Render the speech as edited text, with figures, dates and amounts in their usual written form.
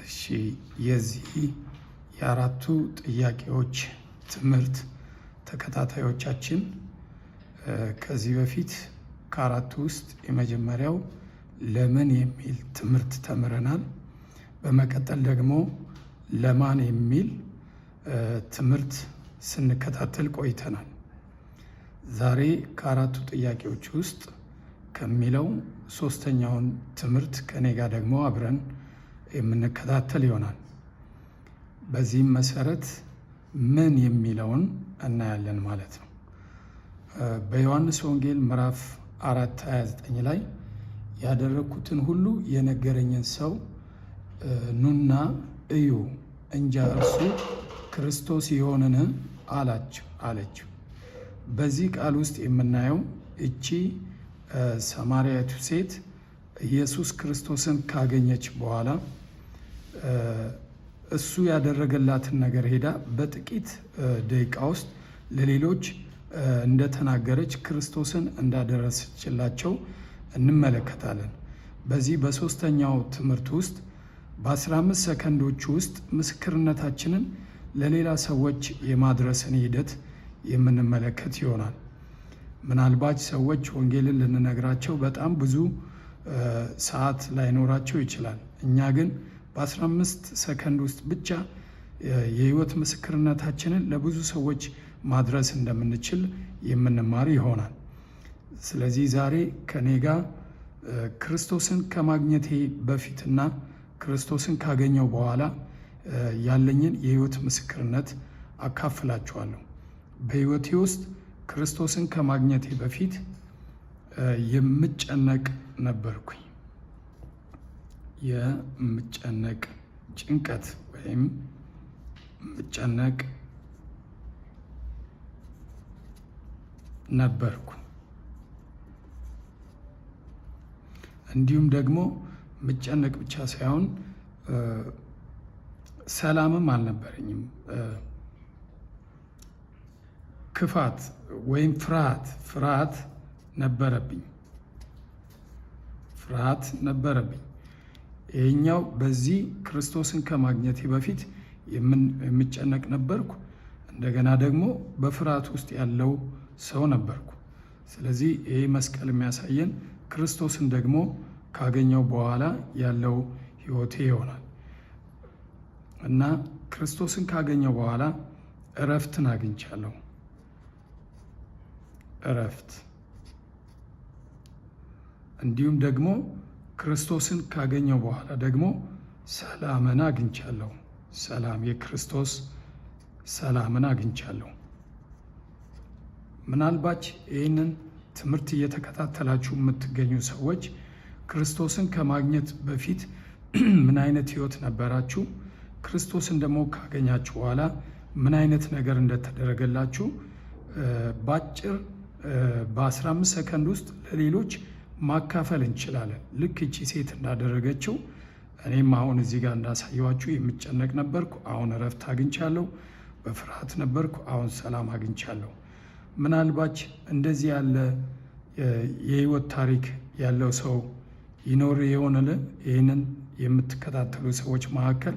እሺ የዚህ የአራቱ ጥያቄዎች ትምህርት ተከታታዮቻችን ከዚህ በፊት ከአራቱ ውስጥ የመጀመሪያው ለምን የሚል ትምህርት ተምረናል። በመቀጠል ደግሞ ለማን የሚል ትምህርት ስንከታተል ቆይተናል። ዛሬ ከአራቱ ጥያቄዎች ውስጥ ከሚለው ሶስተኛውን ትምህርት ከኔ ጋር ደግሞ አብረን የምንከታተል ይሆናል። በዚህም መሰረት ምን የሚለውን እናያለን ማለት ነው። በዮሐንስ ወንጌል ምዕራፍ 4:29 ላይ ያደረግኩትን ሁሉ የነገረኝን ሰው ኑና እዩ እንጃ እርሱ ክርስቶስ ይሆንን አለችው። በዚህ ቃል ውስጥ የምናየው እቺ ሰማርያዊቱ ሴት ኢየሱስ ክርስቶስን ካገኘች በኋላ እሱ ያደረገላትን ነገር ሄዳ በጥቂት ደቂቃ ውስጥ ለሌሎች እንደተናገረች ክርስቶስን እንዳደረሰችላቸው እንመለከታለን። በዚህ በሶስተኛው ትምህርት ውስጥ በ15 ሰከንዶች ውስጥ ምስክርነታችንን ለሌላ ሰዎች የማድረስን ሂደት የምንመለከት ይሆናል። ምናልባት ሰዎች ወንጌልን ልንነግራቸው በጣም ብዙ ሰዓት ላይኖራቸው ይችላል። እኛ ግን በ15 ሰከንድ ውስጥ ብቻ የህይወት ምስክርነታችንን ለብዙ ሰዎች ማድረስ እንደምንችል የምንማር ይሆናል። ስለዚህ ዛሬ ከኔ ጋር ክርስቶስን ከማግኘቴ በፊትና ክርስቶስን ካገኘው በኋላ ያለኝን የህይወት ምስክርነት አካፍላችኋለሁ። በህይወቴ ውስጥ ክርስቶስን ከማግኘቴ በፊት የምጨነቅ ነበርኩኝ። የምጨነቅ ጭንቀት ወይም የምጨነቅ ነበርኩ። እንዲሁም ደግሞ የምጨነቅ ብቻ ሳይሆን ሰላምም አልነበረኝም። ክፋት ወይም ፍርሃት ነበረብኝ። ይሄኛው በዚህ ክርስቶስን ከማግኘቴ በፊት የምጨነቅ ነበርኩ። እንደገና ደግሞ በፍርሃት ውስጥ ያለው ሰው ነበርኩ። ስለዚህ ይሄ መስቀል የሚያሳየን ክርስቶስን ደግሞ ካገኘው በኋላ ያለው ህይወቴ ይሆናል እና ክርስቶስን ካገኘው በኋላ እረፍትን አግኝቻለሁ። እረፍት እንዲሁም ደግሞ ክርስቶስን ካገኘው በኋላ ደግሞ ሰላምን አግኝቻለሁ። ሰላም፣ የክርስቶስ ሰላምን አግኝቻለሁ። ምናልባት ይህንን ትምህርት እየተከታተላችሁ የምትገኙ ሰዎች ክርስቶስን ከማግኘት በፊት ምን አይነት ህይወት ነበራችሁ? ክርስቶስን ደግሞ ካገኛችሁ በኋላ ምን አይነት ነገር እንደተደረገላችሁ በአጭር በ15 ሰከንድ ውስጥ ለሌሎች ማካፈል እንችላለን። ልክ እቺ ሴት እንዳደረገችው እኔም አሁን እዚህ ጋር እንዳሳየዋችሁ የምጨነቅ ነበርኩ፣ አሁን እረፍት አግኝቻለሁ። በፍርሃት ነበርኩ፣ አሁን ሰላም አግኝቻለሁ። ምናልባት እንደዚህ ያለ የህይወት ታሪክ ያለው ሰው ይኖር ይሆናል? ይህንን የምትከታተሉ ሰዎች መካከል